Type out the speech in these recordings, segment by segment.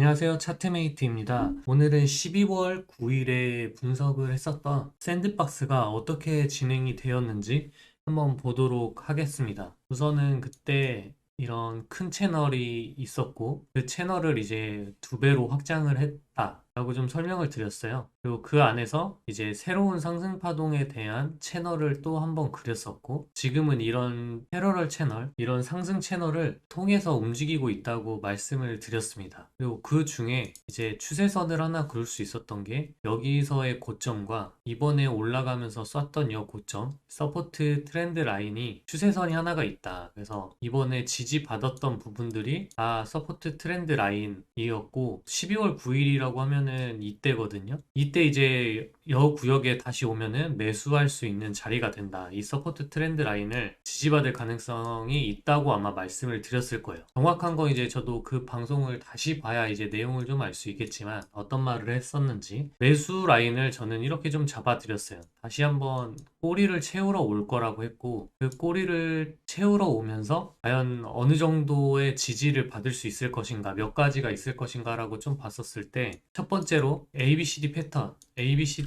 안녕하세요. 차트메이트입니다. 오늘은 12월 9일에 분석을 했었던 샌드박스가 어떻게 진행이 되었는지 한번 보도록 하겠습니다. 우선은 그때 이런 큰 채널이 있었고 그 채널을 이제 두 배로 확장을 했다 라고 좀 설명을 드렸어요. 그리고 그 안에서 이제 새로운 상승 파동에 대한 채널을 또 한번 그렸었고 지금은 이런 패러럴 채널, 이런 상승 채널을 통해서 움직이고 있다고 말씀을 드렸습니다. 그리고 그 중에 이제 추세선을 하나 그을 수 있었던 게 여기서의 고점과 이번에 올라가면서 쐈던 이 고점, 서포트 트렌드 라인이 추세선이 하나가 있다. 그래서 이번에 지지받았던 부분들이 다 서포트 트렌드 라인이었고 12월 9일이라고 하면은 이때거든요. 이때 이제 여 구역에 다시 오면은 매수할 수 있는 자리가 된다. 이 서포트 트렌드 라인을 지지받을 가능성이 있다고 아마 말씀을 드렸을 거예요. 정확한 건 이제 저도 그 방송을 다시 봐야 이제 내용을 좀 알 수 있겠지만 어떤 말을 했었는지 매수 라인을 저는 이렇게 좀 잡아드렸어요. 다시 한번 꼬리를 채우러 올 거라고 했고 그 꼬리를 채우러 오면서 과연 어느 정도의 지지를 받을 수 있을 것인가 몇 가지가 있을 것인가 라고 좀 봤었을 때 첫 번째로 ABCD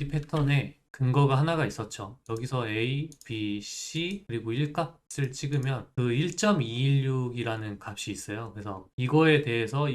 패턴에 근거가 하나가 있었죠. 여기서 A, B, C 그리고 1값을 찍으면 그 1.216이라는 값이 있어요. 그래서 이거에 대해서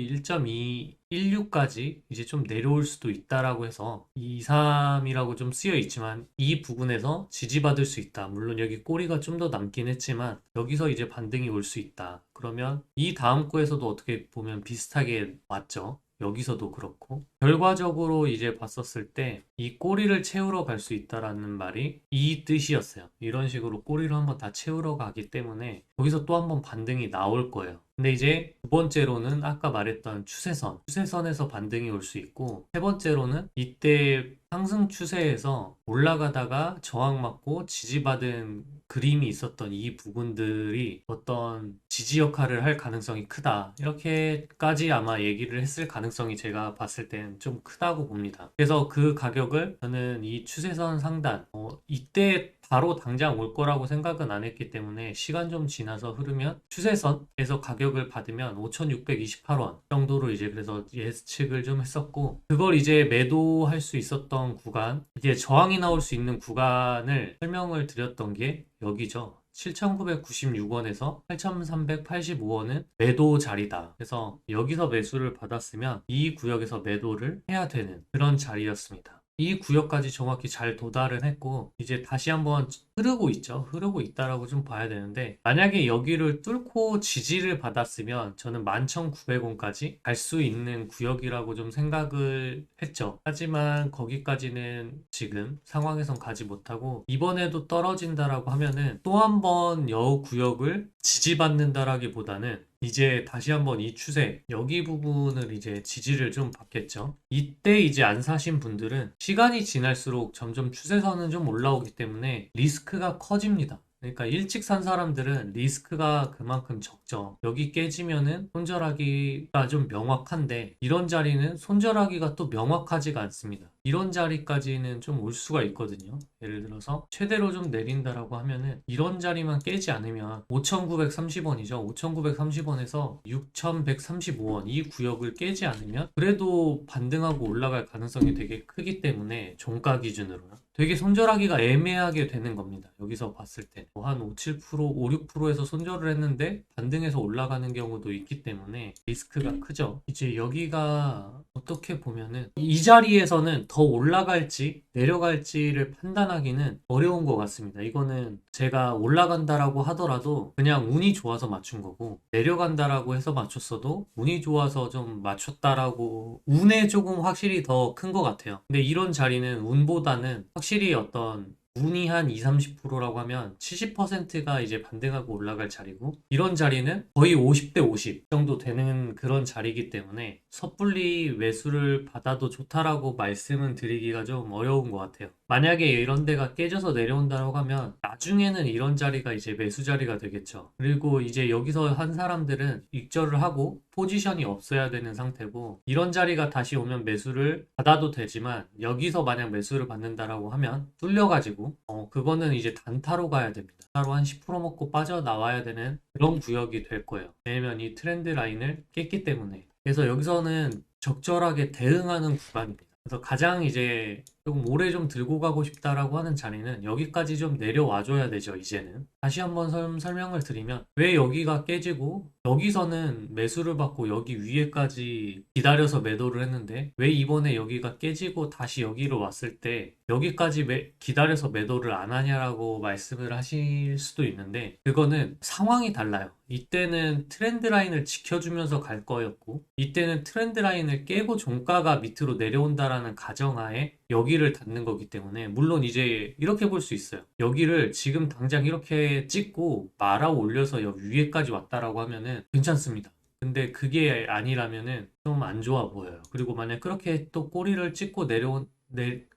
1.216까지 이제 좀 내려올 수도 있다라고 해서 2, 3이라고 좀 쓰여 있지만 이 부분에서 지지받을 수 있다. 물론 여기 꼬리가 좀 더 남긴 했지만 여기서 이제 반등이 올 수 있다. 그러면 이 다음 거에서도 어떻게 보면 비슷하게 왔죠. 여기서도 그렇고 결과적으로 이제 봤었을 때 이 꼬리를 채우러 갈 수 있다라는 말이 이 뜻이었어요. 이런 식으로 꼬리를 한번 다 채우러 가기 때문에 여기서 또 한번 반등이 나올 거예요. 근데 이제 두 번째로는 아까 말했던 추세선에서 반등이 올 수 있고 세 번째로는 이때 상승 추세에서 올라가다가 저항 맞고 지지받은 그림이 있었던 이 부분들이 어떤 지지 역할을 할 가능성이 크다. 이렇게까지 아마 얘기를 했을 가능성이 제가 봤을 땐 좀 크다고 봅니다. 그래서 그 가격을 저는 이 추세선 상단, 이때 바로 당장 올 거라고 생각은 안 했기 때문에 시간 좀 지나서 흐르면 추세선에서 가격을 받으면 5,628원 정도로 이제 그래서 예측을 좀 했었고 그걸 이제 매도할 수 있었던 구간 이제 저항이 나올 수 있는 구간을 설명을 드렸던 게 여기죠. 7,996원에서 8,385원은 매도 자리다. 그래서 여기서 매수를 받았으면 이 구역에서 매도를 해야 되는 그런 자리였습니다. 이 구역까지 정확히 잘 도달을 했고 이제 다시 한번 흐르고 있죠. 흐르고 있다라고 좀 봐야 되는데 만약에 여기를 뚫고 지지를 받았으면 저는 11,900원까지 갈 수 있는 구역이라고 좀 생각을 했죠. 하지만 거기까지는 지금 상황에선 가지 못하고 이번에도 떨어진다라고 하면은 또 한 번 여 구역을 지지받는다라기보다는 이제 다시 한번 이 추세, 여기 부분을 이제 지지를 좀 받겠죠. 이때 이제 안 사신 분들은 시간이 지날수록 점점 추세선은 좀 올라오기 때문에 리스크가 커집니다. 그러니까 일찍 산 사람들은 리스크가 그만큼 적죠. 여기 깨지면은 손절하기가 좀 명확한데 이런 자리는 손절하기가 또 명확하지가 않습니다. 이런 자리까지는 좀 올 수가 있거든요. 예를 들어서 최대로 좀 내린다라고 하면은 이런 자리만 깨지 않으면 5,930원이죠. 5,930원에서 6,135원 이 구역을 깨지 않으면 그래도 반등하고 올라갈 가능성이 되게 크기 때문에 종가 기준으로요. 되게 손절하기가 애매하게 되는 겁니다. 여기서 봤을 때. 한 5, 7%, 5, 6%에서 손절을 했는데 반등해서 올라가는 경우도 있기 때문에 리스크가 크죠. 이제 여기가 어떻게 보면은 이 자리에서는 더 올라갈지 내려갈지를 판단하기는 어려운 것 같습니다. 이거는 제가 올라간다라고 하더라도 그냥 운이 좋아서 맞춘 거고 내려간다라고 해서 맞췄어도 운이 좋아서 좀 맞췄다라고 운에 조금 확실히 더 큰 것 같아요. 근데 이런 자리는 운보다는 확실히 어떤 운이 한 2, 30%라고 하면 70%가 이제 반등하고 올라갈 자리고 이런 자리는 거의 50대 50 정도 되는 그런 자리이기 때문에 섣불리 매수를 받아도 좋다라고 말씀은 드리기가 좀 어려운 것 같아요. 만약에 이런 데가 깨져서 내려온다고 하면 나중에는 이런 자리가 이제 매수 자리가 되겠죠. 그리고 이제 여기서 한 사람들은 익절을 하고 포지션이 없어야 되는 상태고 이런 자리가 다시 오면 매수를 받아도 되지만 여기서 만약 매수를 받는다라고 하면 뚫려가지고 그거는 이제 단타로 가야 됩니다. 단타로 한 10% 먹고 빠져나와야 되는 그런 구역이 될 거예요. 왜냐면 이 트렌드 라인을 깼기 때문에. 그래서 여기서는 적절하게 대응하는 구간입니다. 그래서 가장 이제 조금 오래 좀 들고 가고 싶다라고 하는 자리는 여기까지 좀 내려와줘야 되죠, 이제는. 다시 한번 설명을 드리면, 왜 여기가 깨지고, 여기서는 매수를 받고 여기 위에까지 기다려서 매도를 했는데, 왜 이번에 여기가 깨지고 다시 여기로 왔을 때, 여기까지 기다려서 매도를 안 하냐라고 말씀을 하실 수도 있는데, 그거는 상황이 달라요. 이때는 트렌드 라인을 지켜주면서 갈 거였고, 이때는 트렌드 라인을 깨고 종가가 밑으로 내려온다라는 가정하에 여기를 닫는 거기 때문에, 물론 이제 이렇게 볼 수 있어요. 여기를 지금 당장 이렇게 찍고 말아 올려서 여기 위에까지 왔다라고 하면은 괜찮습니다. 근데 그게 아니라면은 좀 안 좋아 보여요. 그리고 만약 그렇게 또 꼬리를 찍고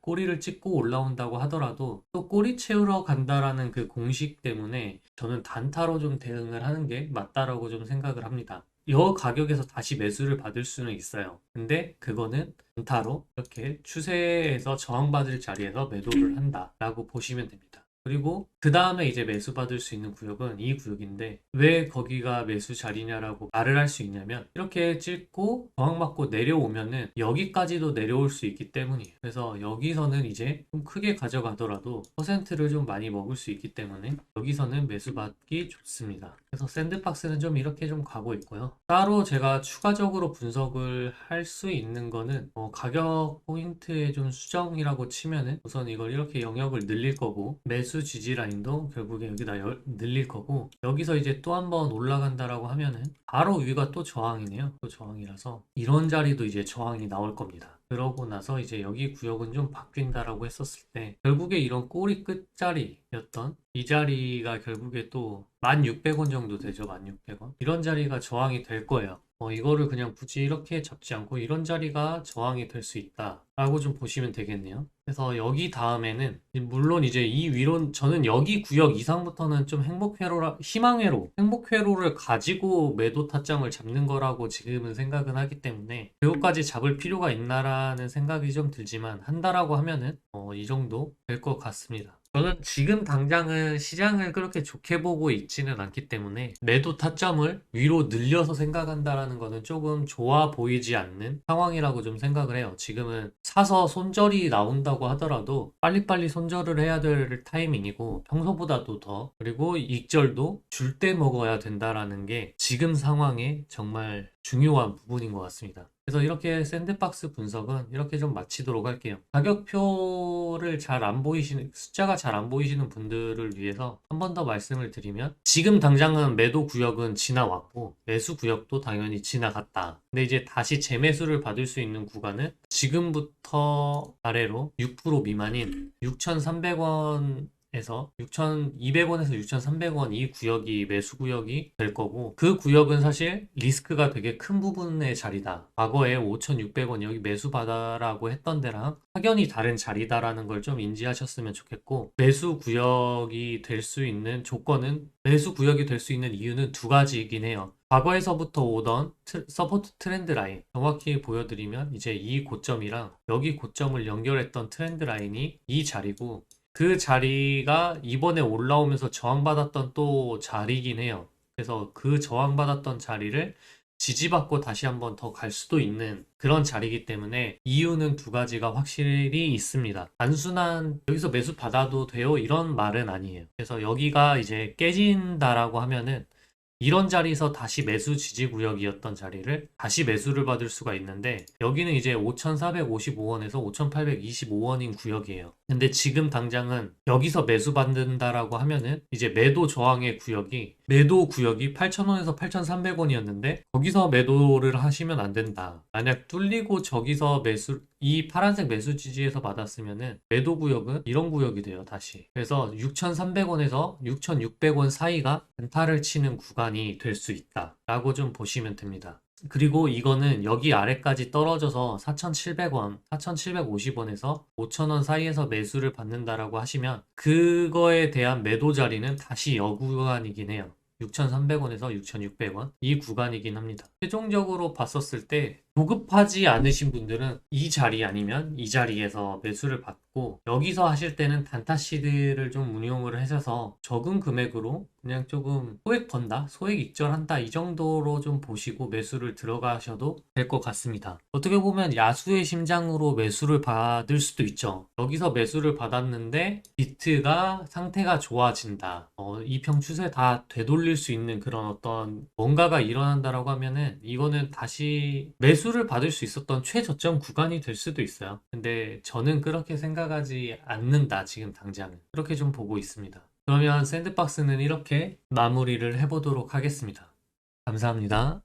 꼬리를 찍고 올라온다고 하더라도 또 꼬리 채우러 간다라는 그 공식 때문에 저는 단타로 좀 대응을 하는 게 맞다라고 좀 생각을 합니다. 이 가격에서 다시 매수를 받을 수는 있어요. 근데 그거는 단타로 이렇게 추세에서 저항받을 자리에서 매도를 한다라고 보시면 됩니다. 그리고 그 다음에 이제 매수 받을 수 있는 구역은 이 구역인데, 왜 거기가 매수 자리냐라고 말을 할 수 있냐면, 이렇게 찍고 저항받고 내려오면은 여기까지도 내려올 수 있기 때문이에요. 그래서 여기서는 이제 좀 크게 가져가더라도 퍼센트를 좀 많이 먹을 수 있기 때문에 여기서는 매수 받기 좋습니다. 그래서 샌드박스는 좀 이렇게 좀 가고 있고요. 따로 제가 추가적으로 분석을 할 수 있는 거는 가격 포인트의 좀 수정이라고 치면은, 우선 이걸 이렇게 영역을 늘릴 거고, 매수 지지 라인도 결국에 여기다 늘릴 거고, 여기서 이제 또 한 번 올라간다라고 하면은 바로 위가 또 저항이네요. 또 저항이라서 이런 자리도 이제 저항이 나올 겁니다. 그러고 나서 이제 여기 구역은 좀 바뀐다라고 했었을 때, 결국에 이런 꼬리 끝자리였던 이 자리가 결국에 또 1,600원 정도 되죠. 1,600원. 이런 자리가 저항이 될 거예요. 이거를 그냥 굳이 이렇게 잡지 않고 이런 자리가 저항이 될 수 있다라고 좀 보시면 되겠네요. 그래서 여기 다음에는 물론 이제 이 위로, 저는 여기 구역 이상부터는 좀 행복회로를 가지고 매도 타점을 잡는 거라고 지금은 생각은 하기 때문에 그것까지 잡을 필요가 있나라는 생각이 좀 들지만, 한다라고 하면은 이 정도 될 것 같습니다. 저는 지금 당장은 시장을 그렇게 좋게 보고 있지는 않기 때문에 매도 타점을 위로 늘려서 생각한다라는 거는 조금 좋아 보이지 않는 상황이라고 좀 생각을 해요. 지금은 사서 손절이 나온다고 하더라도 빨리빨리 손절을 해야 될 타이밍이고, 평소보다도 더, 그리고 익절도 줄 때 먹어야 된다라는 게 지금 상황에 정말 중요한 부분인 것 같습니다. 그래서 이렇게 샌드박스 분석은 이렇게 좀 마치도록 할게요. 가격표를 잘 안 보이시는, 숫자가 잘 안 보이시는 분들을 위해서 한 번 더 말씀을 드리면, 지금 당장은 매도 구역은 지나왔고 매수 구역도 당연히 지나갔다. 근데 이제 다시 재매수를 받을 수 있는 구간은 지금부터 아래로 6% 미만인 6,300원 에서 6,200원에서 6,300원, 이 구역이 매수 구역이 될 거고, 그 구역은 사실 리스크가 되게 큰 부분의 자리다. 과거에 5,600원 여기 매수 받아라고 했던 데랑 확연히 다른 자리다라는 걸 좀 인지하셨으면 좋겠고, 매수 구역이 될 수 있는 조건은, 매수 구역이 될 수 있는 이유는 두 가지이긴 해요. 과거에서부터 오던 서포트 트렌드 라인, 정확히 보여드리면 이제 이 고점이랑 여기 고점을 연결했던 트렌드 라인이 이 자리고, 그 자리가 이번에 올라오면서 저항받았던 또 자리긴 해요. 그래서 그 저항받았던 자리를 지지받고 다시 한번 더 갈 수도 있는 그런 자리이기 때문에, 이유는 두 가지가 확실히 있습니다. 단순한 여기서 매수 받아도 돼요 이런 말은 아니에요. 그래서 여기가 이제 깨진다라고 하면은 이런 자리에서 다시 매수 지지 구역이었던 자리를 다시 매수를 받을 수가 있는데, 여기는 이제 5,455원에서 5,825원인 구역이에요. 근데 지금 당장은 여기서 매수 받는다라고 하면은 이제 매도 구역이 8,000원에서 8,300원이었는데 거기서 매도를 하시면 안 된다. 만약 뚫리고 저기서 이 파란색 매수 지지에서 받았으면은 매도 구역은 이런 구역이 돼요, 다시. 그래서 6,300원에서 6,600원 사이가 단타를 치는 구간이 될 수 있다 라고 좀 보시면 됩니다. 그리고 이거는 여기 아래까지 떨어져서 4,700원, 4,750원에서 5,000원 사이에서 매수를 받는다라고 하시면, 그거에 대한 매도 자리는 다시 여구간이긴 해요. 6,300원에서 6,600원 이 구간이긴 합니다. 최종적으로 봤었을 때 조급하지 않으신 분들은 이 자리 아니면 이 자리에서 매수를 받고 여기서 하실 때는 단타 시드를 좀 운용을 하셔서 적은 금액으로 그냥 조금 소액 번다, 소액 익절한다 이 정도로 좀 보시고 매수를 들어가셔도 될 것 같습니다. 어떻게 보면 야수의 심장으로 매수를 받을 수도 있죠. 여기서 매수를 받았는데 비트가 상태가 좋아진다. 이평 추세 다 되돌릴 수 있는 그런 어떤 뭔가가 일어난다라고 하면은 이거는 다시 매수를 받을 수 있었던 최저점 구간이 될 수도 있어요. 근데 저는 그렇게 생각하지 않는다, 지금 당장은. 그렇게 좀 보고 있습니다. 그러면 샌드박스는 이렇게 마무리를 해보도록 하겠습니다. 감사합니다.